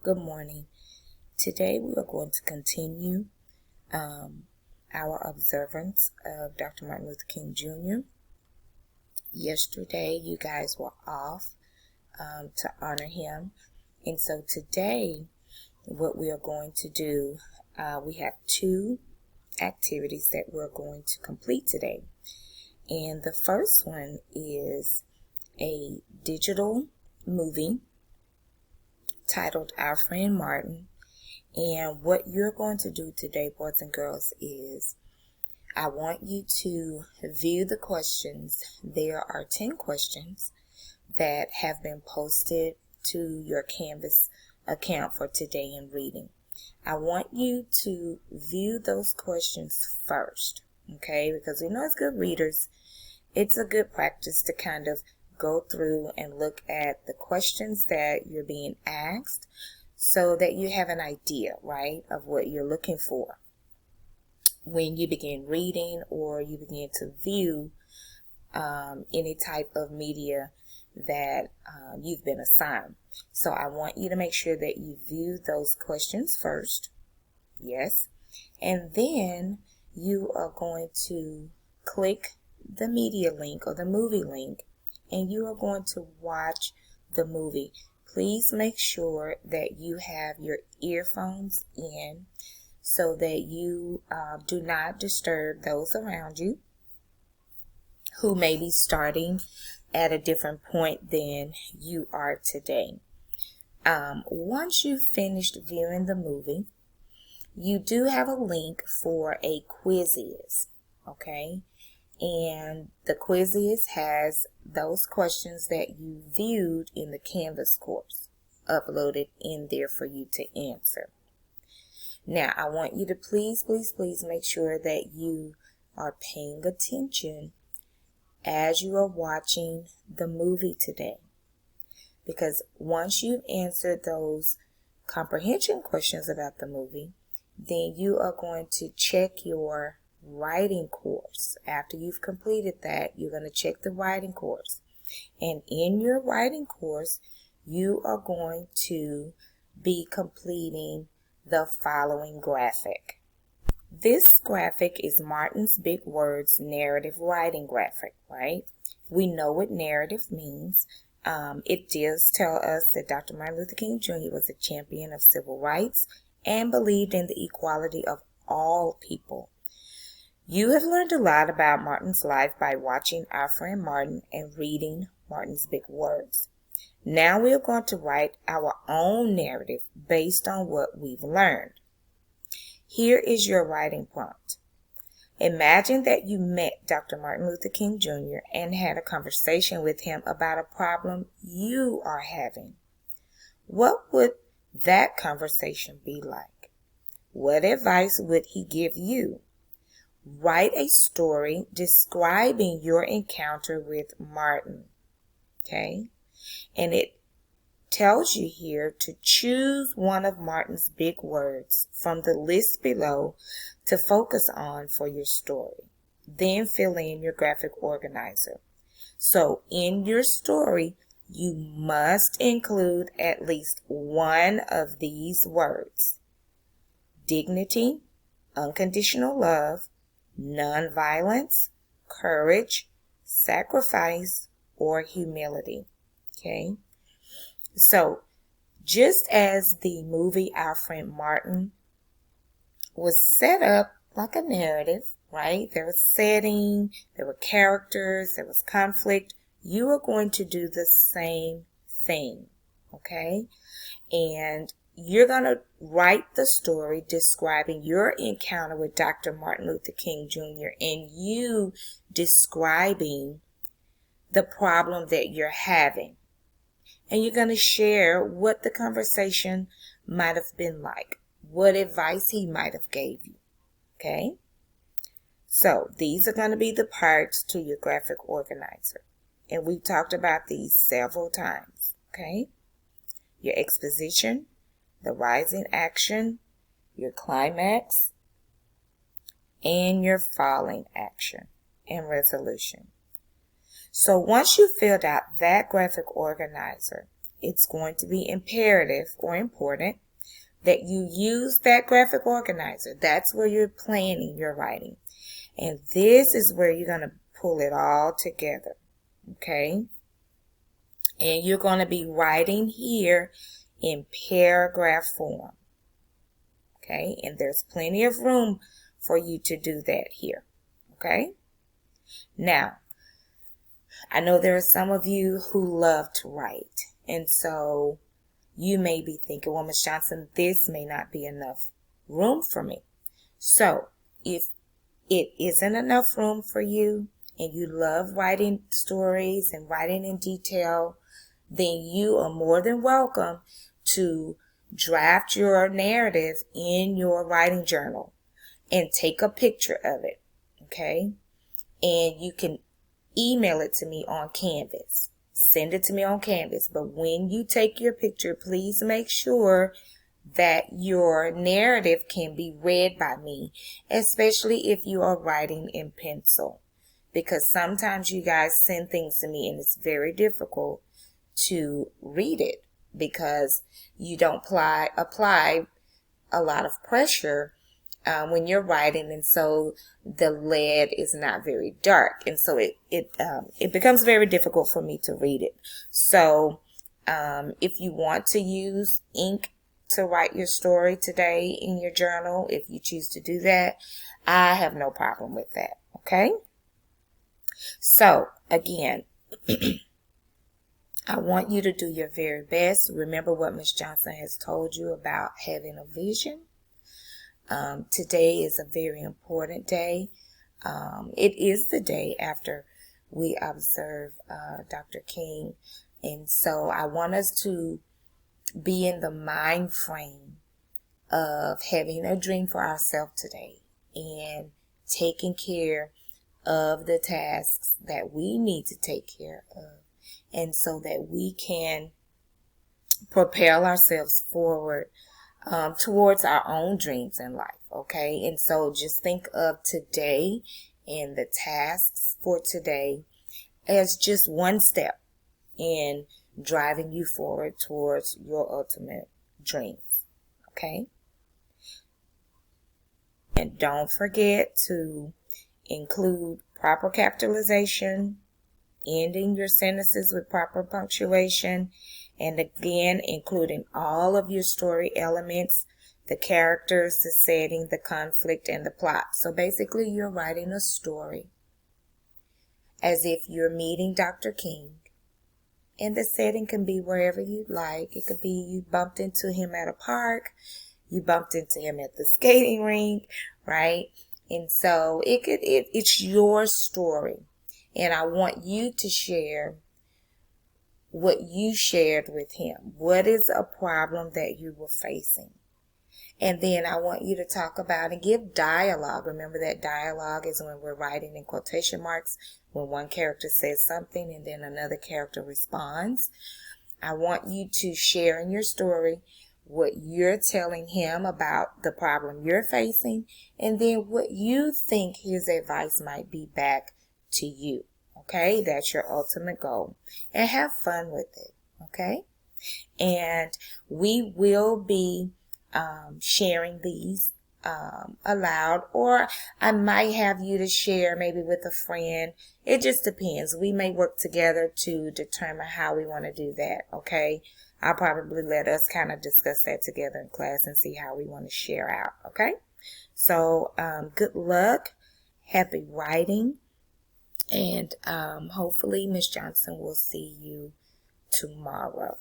Good morning. Today we are going to continue our observance of Dr. Martin Luther King Jr. Yesterday you guys were off to honor him, and so today what we are going to do, we have two activities that we're going to complete today. And the first one is a digital movie titled Our Friend Martin. And what you're going to do today, boys and girls, is I want you to view the questions. There are 10 questions that have been posted to your Canvas account for today in reading. I want you to view those questions first, okay? Because we know as good readers, it's a good practice to kind of go through and look at the questions that you're being asked so that you have an idea, right, of what you're looking for when you begin reading or you begin to view any type of media that you've been assigned. So I want you to make sure that you view those questions first, yes, and then you are going to click the media link or the movie link, and you are going to watch the movie. Please make sure that you have your earphones in so that you do not disturb those around you who may be starting at a different point than you are today. Once you've finished viewing the movie, you do have a link for a quiz, okay? And the quiz has those questions that you viewed in the Canvas course uploaded in there for you to answer. Now, I want you to please make sure that you are paying attention as you are watching the movie today. Because once you've answered those comprehension questions about the movie, then you are going to check your writing course. After you've completed that, you're going to check the writing course. And in your writing course, you are going to be completing the following graphic. This graphic is Martin's Big Words narrative writing graphic, right? We know what narrative means. It does tell us that Dr. Martin Luther King Jr. was a champion of civil rights and believed in the equality of all people. You have learned a lot about Martin's life by watching Our Friend Martin and reading Martin's Big Words. Now we are going to write our own narrative based on what we've learned. Here is your writing prompt. Imagine that you met Dr. Martin Luther King Jr. and had a conversation with him about a problem you are having. What would that conversation be like? What advice would he give you? Write a story describing your encounter with Martin, okay? And it tells you here to choose one of Martin's big words from the list below to focus on for your story. Then fill in your graphic organizer. So in your story, you must include at least one of these words: dignity, unconditional love, nonviolence, courage, sacrifice, or humility. Okay? So, just as the movie Our Friend Martin was set up like a narrative, right? There was setting, there were characters, there was conflict. You are going to do the same thing, okay? And you're going to write the story describing your encounter with Dr. Martin Luther King Jr. and you describing the problem that you're having. And you're going to share what the conversation might have been like, what advice he might have gave you, okay? So these are going to be the parts to your graphic organizer. And we've talked about these several times, okay? Your exposition, the rising action, your climax, and your falling action and resolution. So once you filled out that graphic organizer, it's going to be imperative or important that you use that graphic organizer. That's where you're planning your writing. And this is where you're going to pull it all together. Okay? And you're going to be writing here in paragraph form. Okay? And there's plenty of room for you to do that here. Okay? Now, I know there are some of you who love to write. And so you may be thinking, well, Ms. Johnson, this may not be enough room for me. So if it isn't enough room for you and you love writing stories and writing in detail, then you are more than welcome to draft your narrative in your writing journal and take a picture of it, okay? And you can email it to me on Canvas. Send it to me on Canvas. But when you take your picture, please make sure that your narrative can be read by me, especially if you are writing in pencil. Because sometimes you guys send things to me and it's very difficult to read it because you don't apply a lot of pressure when you're writing, and so the lead is not very dark, and so it becomes very difficult for me to read it. So if you want to use ink to write your story today in your journal, if you choose to do that, I have no problem with that. Okay? So again, I want you to do your very best. Remember what Ms. Johnson has told you about having a vision. Today is a very important day. It is the day after we observe Dr. King. And so I want us to be in the mind frame of having a dream for ourselves today and taking care of the tasks that we need to take care of, and so that we can propel ourselves forward towards our own dreams in life, okay? And so just think of today and the tasks for today as just one step in driving you forward towards your ultimate dreams, okay? And don't forget to include proper capitalization, ending your sentences with proper punctuation, and again, including all of your story elements, the characters, the setting, the conflict, and the plot. So basically, you're writing a story as if you're meeting Dr. King. And the setting can be wherever you'd like. It could be you bumped into him at a park, you bumped into him at the skating rink, right? And so it's your story. And I want you to share what you shared with him. What is a problem that you were facing? And then I want you to talk about and give dialogue. Remember that dialogue is when we're writing in quotation marks, when one character says something and then another character responds. I want you to share in your story what you're telling him about the problem you're facing, and then what you think his advice might be back to you. Okay, that's your ultimate goal. And have fun with it, okay? And we will be sharing these aloud, or I might have you to share maybe with a friend. It just depends. We may work together to determine how we want to do that, okay? I'll probably let us kind of discuss that together in class and see how we want to share out, okay? So good luck, happy writing, and hopefully Miss Johnson will see you tomorrow.